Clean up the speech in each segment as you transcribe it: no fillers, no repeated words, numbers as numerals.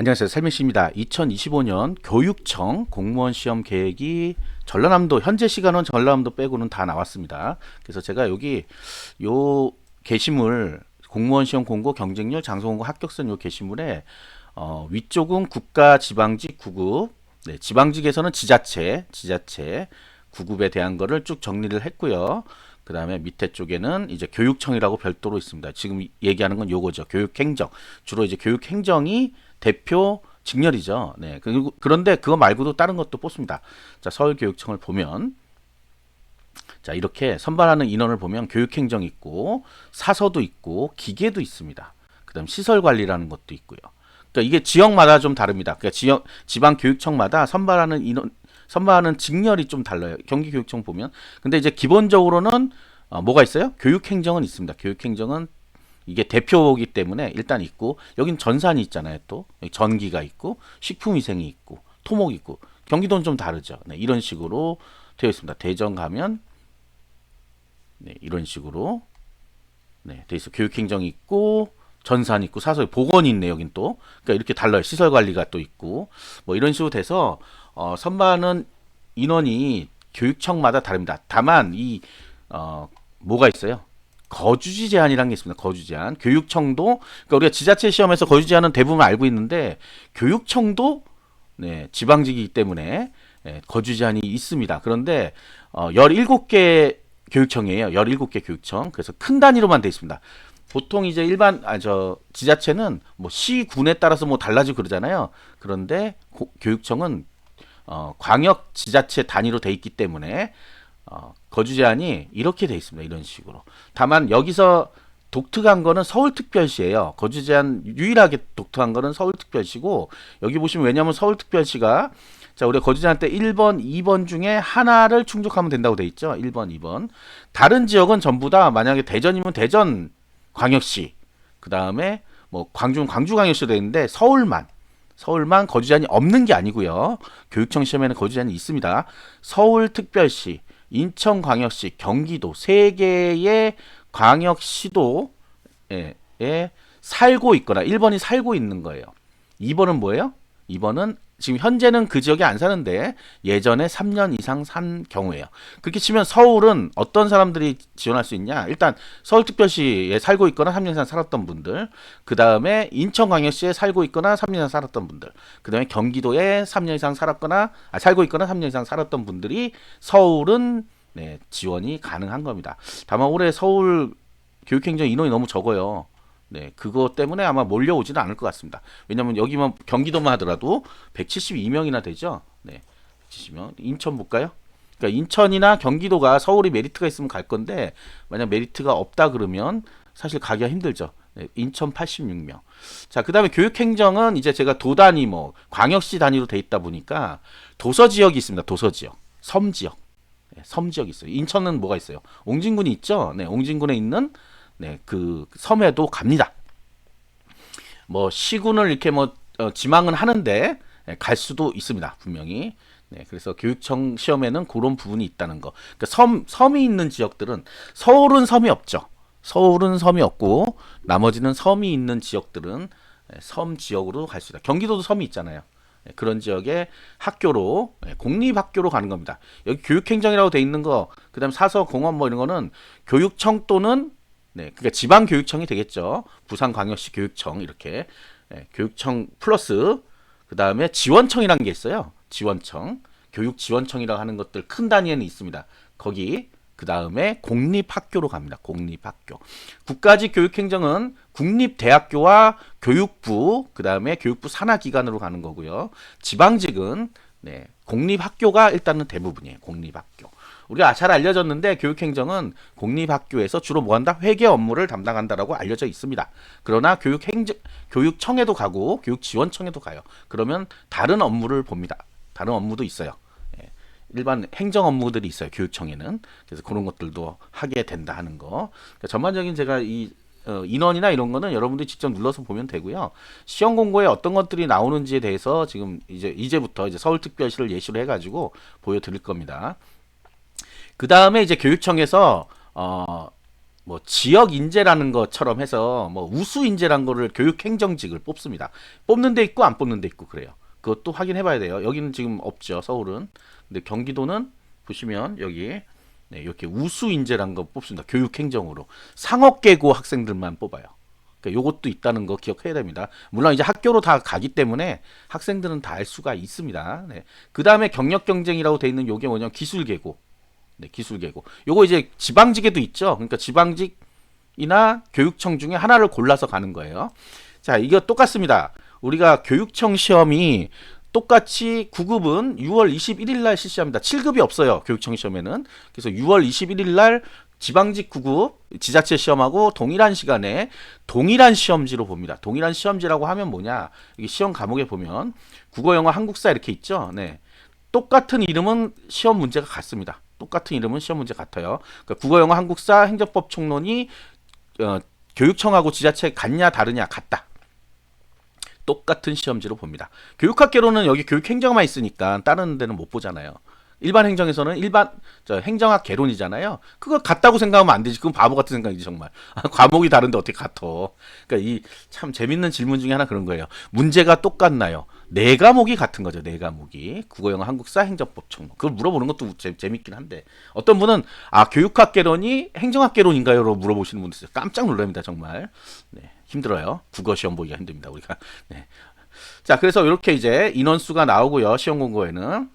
안녕하세요. 살민씨입니다. 2025년 교육청 공무원 시험 계획이 전라남도, 현재 시간은 전라남도 빼고는 다 나왔습니다. 그래서 제가 여기 요 게시물, 공무원 시험 공고, 경쟁률, 장소 공고, 합격선 요 게시물에 위쪽은 국가 지방직 9급, 네, 지방직에서는 지자체 9급에 대한 거를 쭉 정리를 했고요. 그 다음에 밑에 쪽에는 이제 교육청이라고 별도로 있습니다. 지금 얘기하는 건 요거죠. 교육행정. 주로 이제 교육행정이 대표 직렬이죠. 네. 그런데 그거 말고도 다른 것도 뽑습니다. 자, 서울교육청을 보면, 자, 이렇게 선발하는 인원을 보면 교육행정 있고, 사서도 있고, 기계도 있습니다. 그 다음 시설관리라는 것도 있고요. 그러니까 이게 지역마다 좀 다릅니다. 그러니까 지방교육청마다 선발하는 직렬이 좀 달라요. 경기교육청 보면. 근데 이제 기본적으로는 뭐가 있어요? 교육행정은 있습니다. 교육행정은 이게 대표이기 때문에 일단 있고, 여긴 전산이 있잖아요. 또 여기 전기가 있고, 식품위생이 있고, 토목이 있고. 경기도는 좀 다르죠. 네, 이런 식으로 되어 있습니다. 대전 가면 네, 이런 식으로 네, 돼 있어. 교육행정이 있고, 전산 있고, 사서 보건이 있네. 여긴 또. 그러니까 이렇게 달라요. 시설관리가 또 있고, 뭐 이런 식으로 돼서 선발하는 인원이 교육청마다 다릅니다. 다만 뭐가 있어요? 거주지 제한이라는 게 있습니다. 거주 제한. 교육청도, 그러니까 우리가 지자체 시험에서 거주 제한은 대부분 알고 있는데, 교육청도 네, 지방직이기 때문에 거주 제한이 있습니다. 그런데 17개 교육청이에요. 17개 교육청. 그래서 큰 단위로만 돼 있습니다. 보통 이제 지자체는 뭐 시군에 따라서 뭐 달라지고 그러잖아요. 그런데 교육청은 광역 지자체 단위로 돼 있기 때문에 거주 제한이 이렇게 돼 있습니다. 이런 식으로. 다만 여기서 독특한 거는 서울특별시예요. 거주 제한 유일하게 독특한 거는 서울특별시고, 여기 보시면, 왜냐하면 서울특별시가, 자, 우리가 거주 제한 때 1번, 2번 중에 하나를 충족하면 된다고 돼 있죠. 1번, 2번. 다른 지역은 전부 다, 만약에 대전이면 대전 광역시, 그 다음에 뭐 광주는 광주광역시로 돼 있는데, 서울만 거주 제한이 없는 게 아니고요. 교육청 시험에는 거주 제한이 있습니다. 서울특별시, 인천광역시, 경기도 세 개의 광역시도에 살고 있거나, 1번이 살고 있는 거예요. 2번은 뭐예요? 2번은 지금 현재는 그 지역에 안 사는데 예전에 3년 이상 산 경우예요. 그렇게 치면 서울은 어떤 사람들이 지원할 수 있냐? 일단 서울특별시에 살고 있거나 3년 이상 살았던 분들, 그 다음에 인천광역시에 살고 있거나 3년 이상 살았던 분들, 그 다음에 경기도에 3년 이상 살고 있거나 3년 이상 살았던 분들이 서울은 네, 지원이 가능한 겁니다. 다만 올해 서울 교육행정 인원이 너무 적어요. 네, 그거 때문에 아마 몰려오지는 않을 것 같습니다. 왜냐면 여기만 경기도만 하더라도 172명이나 되죠. 네, 170명. 인천 볼까요? 그러니까 인천이나 경기도가 서울이 메리트가 있으면 갈 건데, 만약 메리트가 없다 그러면 사실 가기가 힘들죠. 네, 인천 86명. 자, 그다음에 교육행정은 이제 제가 도 단위 뭐 광역시 단위로 돼 있다 보니까 도서 지역이 있습니다. 도서 지역, 섬 지역. 네, 섬 지역이 있어요. 인천은 뭐가 있어요? 옹진군이 있죠. 네, 옹진군에 있는 네, 그 섬에도 갑니다. 뭐 시군을 이렇게 뭐 지망은 하는데 갈 수도 있습니다. 분명히. 네, 그래서 교육청 시험에는 그런 부분이 있다는 거. 그러니까 섬이 있는 지역들은, 서울은 섬이 없죠. 서울은 섬이 없고 나머지는 섬이 있는 지역들은 섬 지역으로 갈 수 있다. 경기도도 섬이 있잖아요. 그런 지역의 학교로, 공립학교로 가는 겁니다. 여기 교육행정이라고 돼 있는 거, 그다음 사서 공원 뭐 이런 거는 교육청 또는 네, 그러니까 지방교육청이 되겠죠. 부산광역시 교육청 이렇게 교육청 플러스 그 다음에 지원청이라는 게 있어요. 지원청, 교육지원청이라고 하는 것들 큰 단위에는 있습니다. 거기 그 다음에 공립학교로 갑니다. 공립학교. 국가직 교육행정은 국립대학교와 교육부, 그 다음에 교육부 산하기관으로 가는 거고요. 지방직은 네, 공립학교가 일단은 대부분이에요. 공립학교. 우리가 잘 알려졌는데 교육행정은 공립학교에서 주로 뭐한다? 회계 업무를 담당한다라고 알려져 있습니다. 그러나 교육청에도 가고 교육지원청에도 가요. 그러면 다른 업무를 봅니다. 다른 업무도 있어요. 일반 행정 업무들이 있어요. 교육청에는. 그래서 그런 것들도 하게 된다 하는 거. 그러니까 전반적인 제가 이 인원이나 이런 거는 여러분들이 직접 눌러서 보면 되고요. 시험 공고에 어떤 것들이 나오는지에 대해서 지금 이제부터 이제 서울특별시를 예시로 해가지고 보여드릴 겁니다. 그 다음에 이제 교육청에서 뭐 지역 인재라는 것처럼 해서 뭐 우수 인재란 거를 교육 행정직을 뽑습니다. 뽑는 데 있고 안 뽑는 데 있고 그래요. 그것도 확인해 봐야 돼요. 여기는 지금 없죠. 서울은. 근데 경기도는 보시면 여기 네, 이렇게 우수 인재란 거 뽑습니다. 교육 행정으로. 상업계고 학생들만 뽑아요. 그러니까 요것도 있다는 거 기억해야 됩니다. 물론 이제 학교로 다 가기 때문에 학생들은 다 알 수가 있습니다. 네. 그 다음에 경력 경쟁이라고 돼 있는 요게 뭐냐면 기술계고. 네, 기술계고. 요거 이제 지방직에도 있죠. 그러니까 지방직이나 교육청 중에 하나를 골라서 가는 거예요. 자, 이거 똑같습니다. 우리가 교육청 시험이 똑같이 9급은 6월 21일 날 실시합니다. 7급이 없어요. 교육청 시험에는. 그래서 6월 21일 날 지방직 9급 지자체 시험하고 동일한 시간에 동일한 시험지로 봅니다. 동일한 시험지라고 하면 뭐냐? 이게 시험 과목에 보면 국어, 영어, 한국사 이렇게 있죠. 네. 똑같은 이름은 시험 문제가 같습니다. 똑같은 이름은 시험 문제 같아요. 그러니까 국어, 영어, 한국사, 행정법 총론이 교육청하고 지자체 같냐 다르냐 같다. 똑같은 시험지로 봅니다. 교육학개론은 여기 교육행정만 있으니까 다른 데는 못 보잖아요. 일반 행정에서는 일반 행정학 개론이잖아요. 그거 같다고 생각하면 안 되지. 그건 바보 같은 생각이지 정말. 과목이 다른데 어떻게 같아? 그러니까 이 참 재밌는 질문 중에 하나 그런 거예요. 문제가 똑같나요? 네 과목이 같은 거죠. 네 과목이 국어, 영어, 한국사, 행정법, 총론. 그걸 물어보는 것도 재밌긴 한데 어떤 분은 교육학 개론이 행정학 개론인가요?로 물어보시는 분들 있어요. 깜짝 놀랍니다 정말. 네, 힘들어요. 국어 시험 보기가 힘듭니다 우리가. 네. 자, 그래서 이렇게 이제 인원수가 나오고요. 시험 공고에는.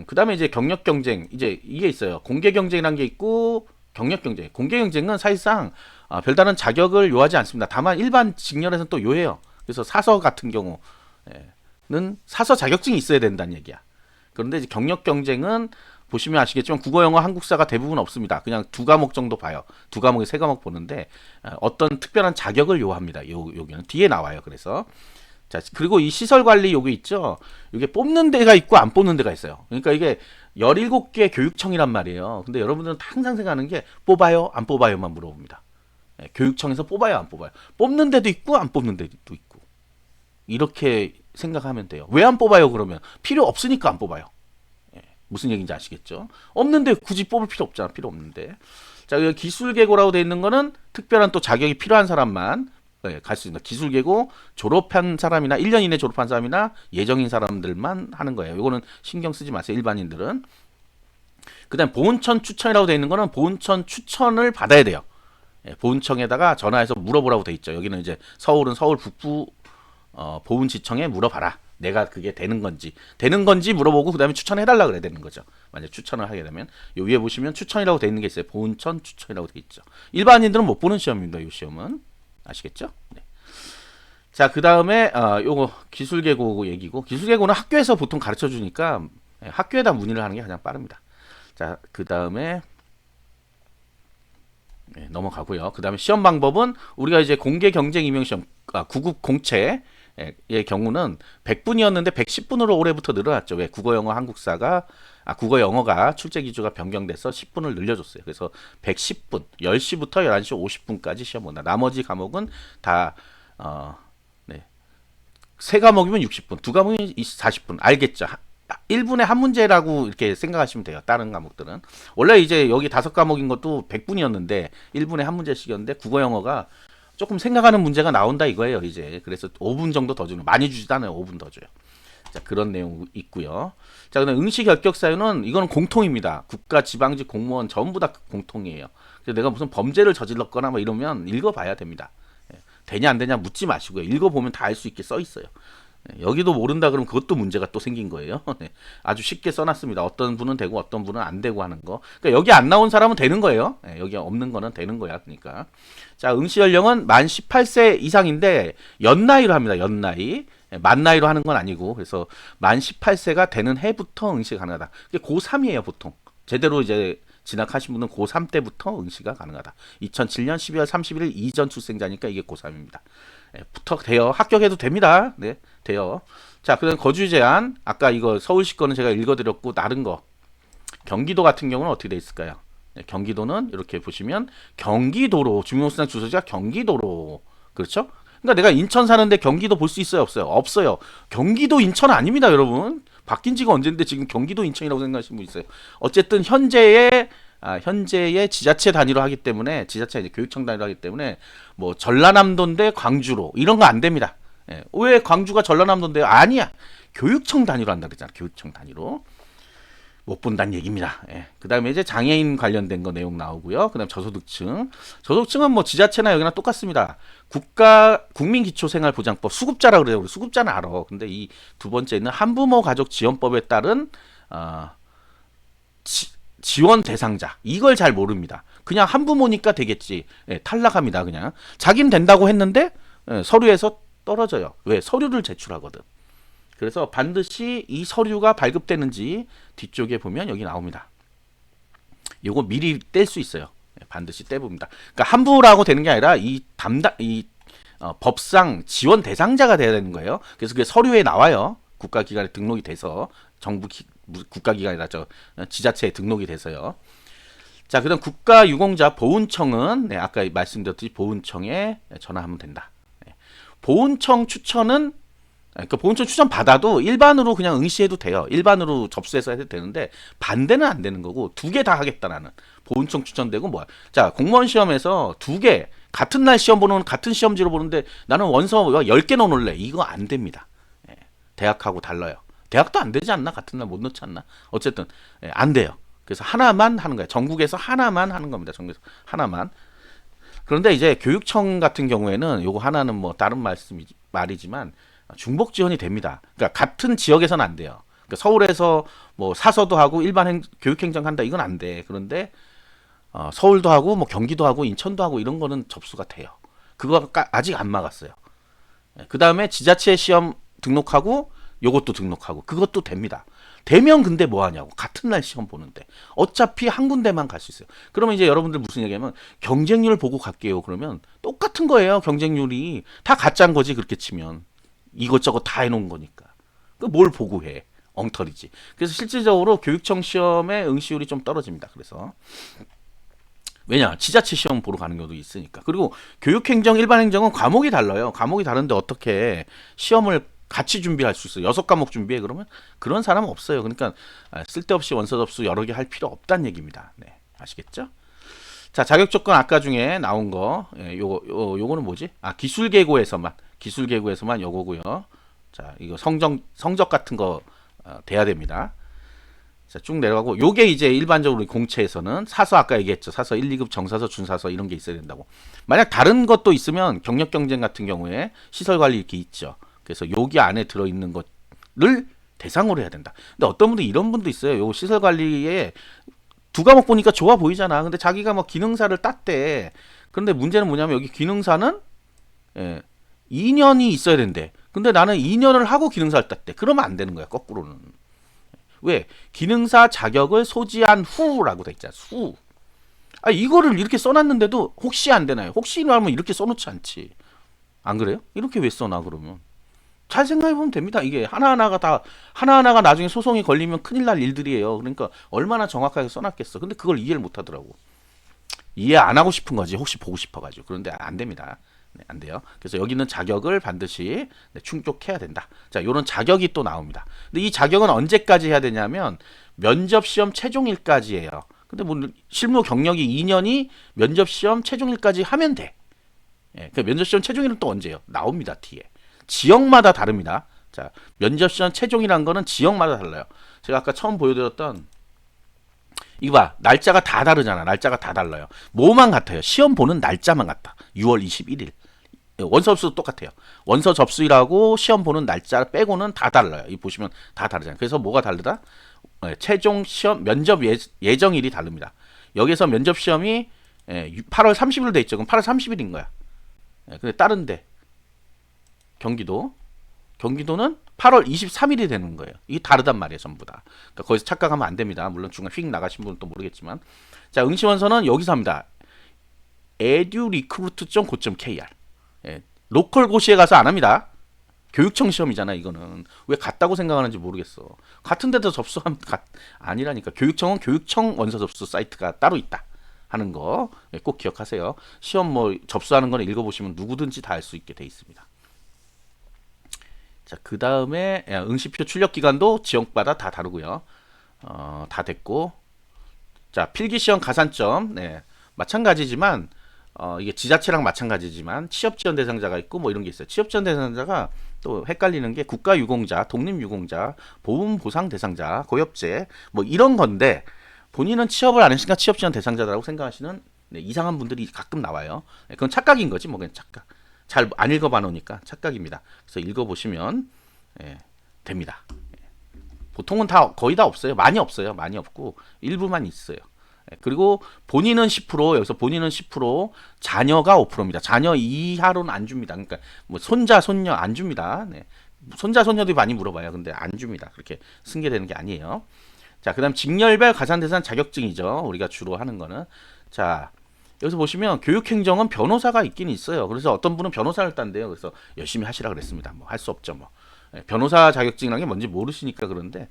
그 다음에 이제 경력 경쟁, 이제 이게 있어요. 공개 경쟁이라는 게 있고, 경력 경쟁. 공개 경쟁은 사실상 별다른 자격을 요하지 않습니다. 다만 일반 직렬에서는 또 요해요. 그래서 사서 같은 경우는 사서 자격증이 있어야 된다는 얘기야. 그런데 이제 경력 경쟁은 보시면 아시겠지만 국어, 영어, 한국사가 대부분 없습니다. 그냥 두 과목 정도 봐요. 두 과목에 세 과목 보는데 어떤 특별한 자격을 요합니다. 여기는 뒤에 나와요. 그래서. 자, 그리고 이 시설 관리 요게 있죠. 이게 뽑는 데가 있고 안 뽑는 데가 있어요. 그러니까 이게 17개 교육청이란 말이에요. 근데 여러분들은 항상 생각하는 게 뽑아요, 안 뽑아요만 물어봅니다. 예, 교육청에서 뽑아요, 안 뽑아요. 뽑는 데도 있고 안 뽑는 데도 있고. 이렇게 생각하면 돼요. 왜 안 뽑아요 그러면? 필요 없으니까 안 뽑아요. 예, 무슨 얘기인지 아시겠죠? 없는데 굳이 뽑을 필요 없잖아. 필요 없는데. 자, 여기 기술계고라고 돼 있는 거는 특별한 또 자격이 필요한 사람만 갈 수 있는 기술계고 졸업한 사람이나 1년 이내 졸업한 사람이나 예정인 사람들만 하는 거예요. 이거는 신경 쓰지 마세요. 일반인들은. 그다음 보훈청 추천이라고 되어 있는 거는 보훈청 추천을 받아야 돼요. 예, 보훈청에다가 전화해서 물어보라고 돼 있죠. 여기는 이제 서울은 서울 북부 보훈지청에 물어봐라. 내가 그게 되는 건지 물어보고 그다음에 추천해달라 그래야 되는 거죠. 만약 추천을 하게 되면 요 위에 보시면 추천이라고 돼 있는 게 있어요. 보훈청 추천이라고 돼 있죠. 일반인들은 못 보는 시험입니다. 이 시험은. 아시겠죠? 네. 자, 그 다음에 요거 기술계고 얘기고 기술계고는 학교에서 보통 가르쳐 주니까 학교에다 문의를 하는 게 가장 빠릅니다. 자, 그 다음에 넘어가고요. 그 다음에 시험 방법은 우리가 이제 공개 경쟁 임용 시험 9급 공채의 경우는 100분이었는데 110분으로 올해부터 늘어났죠. 왜? 국어, 영어, 한국사가 국어, 영어가 출제 기준가 변경돼서 10분을 늘려줬어요. 그래서 110분, 10시부터 11시 50분까지 시험 본다. 나머지 과목은 다 세 과목이면 60분, 두 과목이면 40분. 알겠죠? 1분에 한 문제라고 이렇게 생각하시면 돼요. 다른 과목들은. 원래 이제 여기 5과목인 것도 100분이었는데 1분에 한 문제씩이었는데 국어, 영어가 조금 생각하는 문제가 나온다 이거예요. 이제 그래서 5분 정도 더 주는, 많이 주지도 않아요. 5분 더 줘요. 자, 그런 내용 있고요. 자, 그다음 응시 결격 사유는 이거는 공통입니다. 국가 지방직 공무원 전부 다 공통이에요. 그래서 내가 무슨 범죄를 저질렀거나 뭐 이러면 읽어봐야 됩니다. 되냐 안 되냐 묻지 마시고요. 읽어보면 다 알 수 있게 써 있어요. 여기도 모른다 그러면 그것도 문제가 또 생긴 거예요. 아주 쉽게 써놨습니다. 어떤 분은 되고 어떤 분은 안 되고 하는 거. 그러니까 여기 안 나온 사람은 되는 거예요. 여기 없는 거는 되는 거야. 그러니까. 자, 응시 연령은 만 18세 이상인데 연나이로 합니다. 연나이. 만 나이로 하는 건 아니고 그래서 만 18세가 되는 해부터 응시가 가능하다. 이게 고3이에요 보통. 제대로 이제 진학하신 분은 고3 때부터 응시가 가능하다. 2007년 12월 31일 이전 출생자니까 이게 고3입니다. 부터 돼요. 합격해도 됩니다. 네, 돼요. 자, 그다음 거주 제한. 아까 이거 서울시 거는 제가 읽어드렸고 다른 거. 경기도 같은 경우는 어떻게 돼 있을까요? 네, 경기도는 이렇게 보시면 경기도로 주민등록상 주소지가 경기도로 그렇죠? 그러니까 내가 인천 사는데 경기도 볼 수 있어요, 없어요? 없어요. 경기도 인천 아닙니다, 여러분. 바뀐 지가 언젠데 지금 경기도 인천이라고 생각하시는 분 있어요. 어쨌든 현재의 현재의 지자체 단위로 하기 때문에 지자체 이제 교육청 단위로 하기 때문에 뭐 전라남도인데 광주로 이런 거 안 됩니다. 예, 왜 광주가 전라남도인데요? 아니야. 교육청 단위로 한다 그랬잖아. 교육청 단위로. 못 본다는 얘기입니다. 예. 그다음에 이제 장애인 관련된 거 내용 나오고요. 그다음 저소득층. 저소득층은 뭐 지자체나 여기나 똑같습니다. 국민기초생활보장법 수급자라 그래요. 우리 수급자는 알아. 근데 이 두 번째는 한부모 가족 지원법에 따른 지원 대상자. 이걸 잘 모릅니다. 그냥 한부모니까 되겠지. 예, 탈락합니다. 그냥 자긴 된다고 했는데 서류에서 떨어져요. 왜? 서류를 제출하거든. 그래서 반드시 이 서류가 발급되는지 뒤쪽에 보면 여기 나옵니다. 요거 미리 뗄 수 있어요. 반드시 떼봅니다. 그러니까 함부라고 되는 게 아니라 법상 지원 대상자가 돼야 되는 거예요. 그래서 그게 서류에 나와요. 국가기관에 등록이 돼서 국가기관이라 지자체에 등록이 돼서요. 자, 그다음 국가유공자 보훈청은 아까 말씀드렸듯이 보훈청에 전화하면 된다. 보훈청 추천은 그러니까 보훈청 추천 받아도 일반으로 그냥 응시해도 돼요. 일반으로 접수해서 해도 되는데 반대는 안 되는 거고 두 개 다 하겠다 나는. 보훈청 추천되고 뭐야. 자, 공무원 시험에서 두 개 같은 날 시험 보는 같은 시험지로 보는데 나는 원서 10개 넣어놓을래. 이거 안 됩니다. 예, 대학하고 달라요. 대학도 안 되지 않나? 같은 날 못 넣지 않나? 어쨌든 안 돼요. 그래서 하나만 하는 거예요. 전국에서 하나만 하는 겁니다. 전국에서 하나만. 그런데 이제 교육청 같은 경우에는 요거 하나는 뭐 다른 말이지만 중복 지원이 됩니다. 그러니까 같은 지역에서는 안 돼요. 그러니까 서울에서 뭐 사서도 하고 일반 교육행정 한다 이건 안 돼. 그런데 서울도 하고 뭐 경기도 하고 인천도 하고 이런 거는 접수가 돼요. 그거 아직 안 막았어요. 그 다음에 지자체 시험 등록하고 요것도 등록하고 그것도 됩니다. 되면 근데 뭐 하냐고. 같은 날 시험 보는데 어차피 한 군데만 갈 수 있어요. 그러면 이제 여러분들 무슨 얘기하면 경쟁률 보고 갈게요. 그러면 똑같은 거예요. 경쟁률이 다 가짜인 거지. 그렇게 치면 이것저것 다 해놓은 거니까. 그 뭘 보고 해. 엉터리지. 그래서 실질적으로 교육청 시험의 응시율이 좀 떨어집니다. 그래서 왜냐? 지자체 시험 보러 가는 경우도 있으니까. 그리고 교육행정, 일반행정은 과목이 달라요. 과목이 다른데 어떻게 시험을 같이 준비할 수 있어요? 6과목 준비해 그러면 그런 사람은 없어요. 그러니까 쓸데없이 원서 접수 여러 개 할 필요 없다는 얘기입니다. 네, 아시겠죠? 자, 자격 조건 아까 중에 나온 거, 요거는 뭐지? 기술계고에서만 요거고요. 자, 이거 성적 같은 거 돼야 됩니다. 자, 쭉 내려가고 요게 이제 일반적으로 공채에서는 사서 아까 얘기했죠. 사서 1, 2급 정사서, 준사서 이런 게 있어야 된다고. 만약 다른 것도 있으면 경력 경쟁 같은 경우에 시설 관리 이렇게 있죠. 그래서 여기 안에 들어 있는 것을 대상으로 해야 된다. 근데 어떤 분들 이런 분도 있어요. 요 시설 관리에 두 과목 보니까 좋아 보이잖아. 근데 자기가 뭐 기능사를 땄대. 그런데 문제는 뭐냐면 여기 기능사는 2년이 있어야 된대. 근데 나는 2년을 하고 기능사를 땄대. 그러면 안 되는 거야. 거꾸로는. 왜? 기능사 자격을 소지한 후라고 돼 있잖아. 후. 이거를 이렇게 써놨는데도 혹시 안 되나요? 혹시 하면 이렇게 써놓지 않지. 안 그래요? 이렇게 왜 써놔 그러면? 잘 생각해보면 됩니다. 이게 하나하나가 나중에 소송이 걸리면 큰일 날 일들이에요. 그러니까 얼마나 정확하게 써놨겠어. 근데 그걸 이해를 못 하더라고. 이해 안 하고 싶은 거지. 혹시 보고 싶어가지고. 그런데 안 됩니다. 네, 안 돼요. 그래서 여기는 자격을 반드시 충족해야 된다. 자, 요런 자격이 또 나옵니다. 근데 이 자격은 언제까지 해야 되냐면 면접시험 최종일까지예요. 근데 뭐 실무 경력이 2년이 면접시험 최종일까지 하면 돼. 예, 그 면접시험 최종일은 또 언제예요? 나옵니다. 뒤에. 지역마다 다릅니다. 자, 면접시험 최종이라는 거는 지역마다 달라요. 제가 아까 처음 보여드렸던 이거 봐. 날짜가 다 다르잖아. 날짜가 다 달라요. 뭐만 같아요? 시험 보는 날짜만 같다. 6월 21일. 원서 접수도 똑같아요. 원서 접수일하고 시험 보는 날짜 빼고는 다 달라요. 이 보시면 다 다르잖아요. 그래서 뭐가 다르다? 최종 시험 면접 예정일이 다릅니다. 여기서 면접 시험이 8월 30일로 돼 있죠. 그럼 8월 30일인 거야. 근데 다른데 경기도는 8월 23일이 되는 거예요. 이게 다르단 말이에요, 전부 다. 그러니까 거기서 착각하면 안 됩니다. 물론 중간 휙 나가신 분은 또 모르겠지만. 자, 응시원서는 여기서 합니다. edurecruit.co.kr. 로컬 고시에 가서 안 합니다. 교육청 시험이잖아, 이거는. 왜 같다고 생각하는지 모르겠어. 같은 데서 접수하면 아니라니까. 교육청은 교육청 원서 접수 사이트가 따로 있다. 하는 거 꼭 기억하세요. 시험 뭐 접수하는 거는 읽어보시면 누구든지 다 알 수 있게 돼 있습니다. 자, 그 다음에 응시표 출력 기간도 지역마다 다 다르고요. 다 됐고, 자, 필기시험 가산점, 네, 마찬가지지만, 이게 지자체랑 마찬가지지만, 취업지원 대상자가 있고, 뭐 이런 게 있어요. 취업지원 대상자가 또 헷갈리는 게 국가유공자, 독립유공자, 보훈보상 대상자, 고엽제, 뭐 이런 건데, 본인은 취업을 안 했으니까 취업지원 대상자라고 생각하시는 네, 이상한 분들이 가끔 나와요. 네, 그건 착각인 거지, 뭐 그냥 착각. 잘 안 읽어봐 놓으니까 착각입니다. 그래서 읽어보시면, 예, 됩니다. 보통은 다 거의 다 없어요. 많이 없어요. 많이 없고 일부만 있어요. 예, 그리고 본인은 10%, 여기서 본인은 10%, 자녀가 5%입니다. 자녀 이하로는 안 줍니다. 그러니까 뭐 손자, 손녀 안 줍니다. 네. 손자, 손녀도 많이 물어봐요. 근데 안 줍니다. 그렇게 승계되는 게 아니에요. 자, 그다음 직렬별 가산대상 자격증이죠. 우리가 주로 하는 거는. 자, 여기서 보시면 교육행정은 변호사가 있긴 있어요. 그래서 어떤 분은 변호사를 딴대요. 그래서 열심히 하시라 그랬습니다. 뭐 할 수 없죠. 뭐 예, 변호사 자격증이라는 게 뭔지 모르시니까 그런데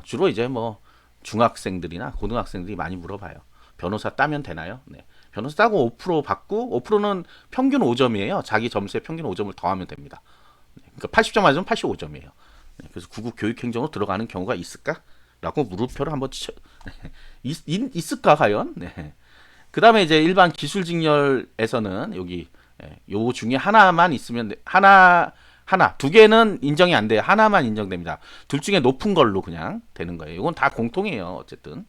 주로 이제 뭐 중학생들이나 고등학생들이 많이 물어봐요. 변호사 따면 되나요? 네. 변호사 따고 5% 받고 5%는 평균 5점이에요. 자기 점수에 평균 5점을 더하면 됩니다. 그러니까 80점 맞으면 85점이에요. 그래서 구급 교육행정으로 들어가는 경우가 있을까? 라고 물음표를 한번 쳐. 있을까 과연? 네. 그 다음에 이제 일반 기술직렬에서는 여기 요 중에 하나만 있으면 하나 두 개는 인정이 안 돼요. 하나만 인정됩니다. 둘 중에 높은 걸로 그냥 되는 거예요. 이건 다 공통이에요. 어쨌든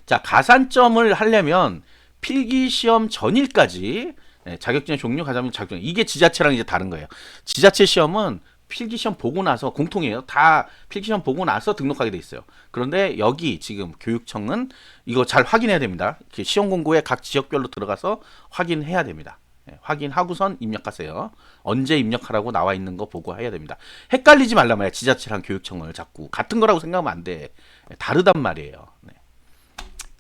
자, 가산점을 하려면 필기시험 전일까지 자격증의 종류, 가산점, 자격증 이게 지자체랑 이제 다른 거예요. 지자체 시험은 필기시험 보고 나서 공통이에요. 다 필기시험 보고 나서 등록하게 돼 있어요. 그런데 여기 지금 교육청은 이거 잘 확인해야 됩니다. 시험 공고에 각 지역별로 들어가서 확인해야 됩니다. 확인하고선 입력하세요. 언제 입력하라고 나와 있는 거 보고 해야 됩니다. 헷갈리지 말란 말이야. 지자체랑 교육청을 자꾸 같은 거라고 생각하면 안 돼. 다르단 말이에요. 네.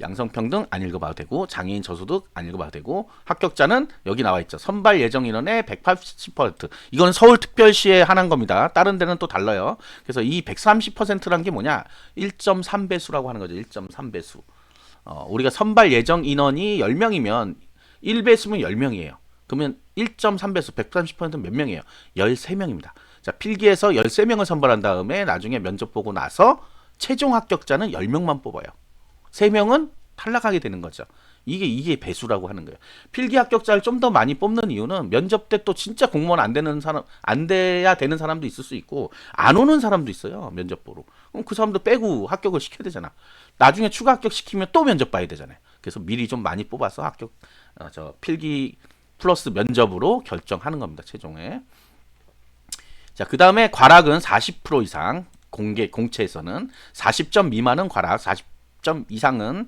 양성평등 안 읽어봐도 되고 장애인 저소득 안 읽어봐도 되고 합격자는 여기 나와 있죠. 선발 예정 인원의 180%. 이건 서울특별시에 한한 겁니다. 다른 데는 또 달라요. 그래서 이 130%란 게 뭐냐? 1.3배수라고 하는 거죠. 1.3배수. 우리가 선발 예정 인원이 10명이면 1배수면 10명이에요. 그러면 1.3배수 130%는 몇 명이에요? 13명입니다. 자, 필기에서 13명을 선발한 다음에 나중에 면접 보고 나서 최종 합격자는 10명만 뽑아요. 3명은 탈락하게 되는 거죠. 이게 배수라고 하는 거예요. 필기 합격자를 좀 더 많이 뽑는 이유는 면접 때 또 진짜 공무원 안 되는 사람, 안 돼야 되는 사람도 있을 수 있고, 안 오는 사람도 있어요. 면접 보러. 그럼 그 사람도 빼고 합격을 시켜야 되잖아. 나중에 추가 합격 시키면 또 면접 봐야 되잖아요. 그래서 미리 좀 많이 뽑아서 합격, 필기 플러스 면접으로 결정하는 겁니다. 최종에. 자, 그 다음에 과락은 40% 이상, 공채에서는 40점 미만은 과락, 40점 이상은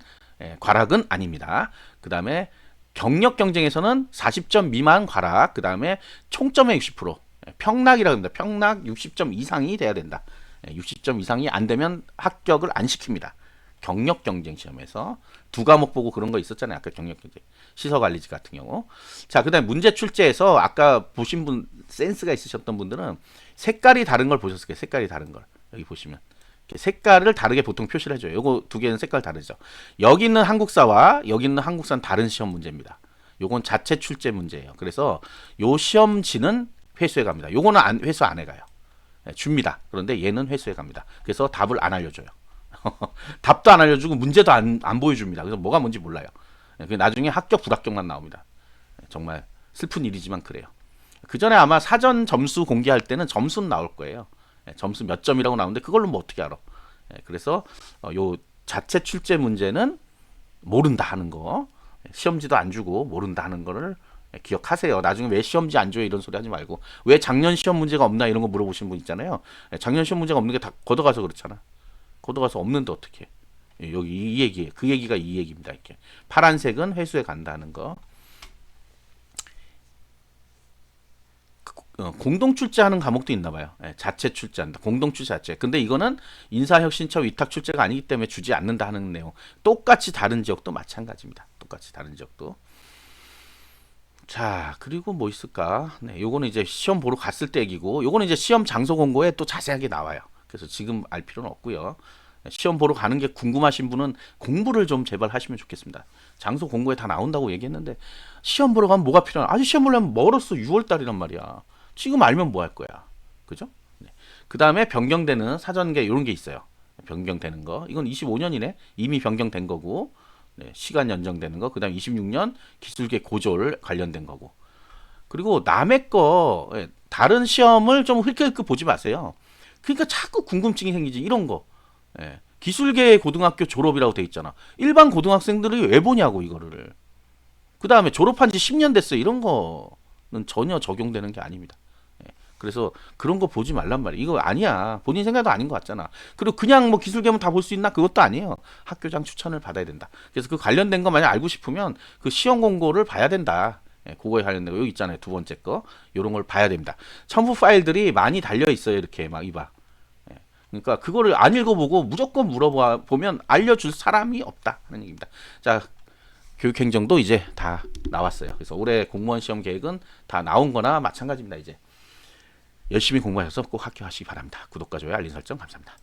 과락은 아닙니다. 그 다음에 경력 경쟁에서는 40점 미만 과락, 그 다음에 총점의 60%, 평락이라고 합니다. 평락 60점 이상이 돼야 된다. 60점 이상이 안 되면 합격을 안 시킵니다. 경력 경쟁 시험에서 두 과목 보고 그런 거 있었잖아요. 아까 경력 경쟁, 시설관리직 같은 경우. 자, 그다음에 문제 출제에서 아까 보신 분 센스가 있으셨던 분들은 색깔이 다른 걸 보셨을 거예요. 색깔이 다른 걸 여기 보시면 색깔을 다르게 보통 표시를 해줘요. 요거 두 개는 색깔 다르죠. 여기 있는 한국사와 여기 있는 한국사는 다른 시험 문제입니다. 요건 자체 출제 문제예요. 그래서 요 시험지는 회수해 갑니다. 요거는 회수 안 해가요. 줍니다. 그런데 얘는 회수해 갑니다. 그래서 답을 안 알려줘요. 답도 안 알려주고 문제도 안 보여줍니다. 그래서 뭐가 뭔지 몰라요. 나중에 합격 불합격만 나옵니다. 정말 슬픈 일이지만 그래요. 그 전에 아마 사전 점수 공개할 때는 점수는 나올 거예요. 점수 몇 점이라고 나오는데 그걸로 뭐 어떻게 알아? 그래서 요 자체 출제 문제는 모른다 하는 거, 시험지도 안 주고 모른다 하는 거를 기억하세요. 나중에 왜 시험지 안 줘요 이런 소리 하지 말고, 왜 작년 시험 문제가 없나 이런 거 물어보시는 분 있잖아요. 작년 시험 문제가 없는 게 다 걷어가서 그렇잖아. 걷어가서 없는데 어떻게? 여기 이 얘기, 그 얘기가 이 얘기입니다. 이렇게 파란색은 회수해 간다는 거. 공동 출제하는 과목도 있나 봐요. 자체 출제한다. 공동 출제 자체. 근데 이거는 인사혁신처 위탁 출제가 아니기 때문에 주지 않는다 하는 내용. 똑같이 다른 지역도 마찬가지입니다. 똑같이 다른 지역도. 자, 그리고 뭐 있을까? 네, 요거는 이제 시험 보러 갔을 때 얘기고, 요거는 이제 시험 장소 공고에 또 자세하게 나와요. 그래서 지금 알 필요는 없고요. 시험 보러 가는 게 궁금하신 분은 공부를 좀 제발 하시면 좋겠습니다. 장소 공고에 다 나온다고 얘기했는데 시험 보러 가면 뭐가 필요하나? 아직 시험 보려면 멀었어. 6월 달이란 말이야. 지금 알면 뭐 할 거야. 그죠? 네. 그 다음에 변경되는 사전계 이런 게 있어요. 변경되는 거. 이건 25년이네. 이미 변경된 거고. 네, 시간 연장되는 거. 그다음 26년 기술계 고졸 관련된 거고. 그리고 남의 거 다른 시험을 좀 흘끗흘끗 보지 마세요. 그러니까 자꾸 궁금증이 생기지 이런 거. 기술계 고등학교 졸업이라고 돼 있잖아. 일반 고등학생들이 왜 보냐고 이거를. 그 다음에 졸업한 지 10년 됐어요. 이런 거는 전혀 적용되는 게 아닙니다. 그래서 그런 거 보지 말란 말이야. 이거 아니야. 본인 생각도 아닌 것 같잖아. 그리고 그냥 뭐 기술계면 다 볼 수 있나? 그것도 아니에요. 학교장 추천을 받아야 된다. 그래서 그 관련된 거 만약 알고 싶으면 그 시험 공고를 봐야 된다. 그거에 관련된 거 여기 있잖아요. 두 번째 거. 요런 걸 봐야 됩니다. 첨부 파일들이 많이 달려 있어요. 이렇게 막 이봐. 그러니까 그거를 안 읽어보고 무조건 물어봐 보면 알려줄 사람이 없다 하는 얘기입니다. 자, 교육행정도 이제 다 나왔어요. 그래서 올해 공무원 시험 계획은 다 나온 거나 마찬가지입니다. 이제 열심히 공부하셔서 꼭 합격하시기 바랍니다. 구독과 좋아요, 알림 설정 감사합니다.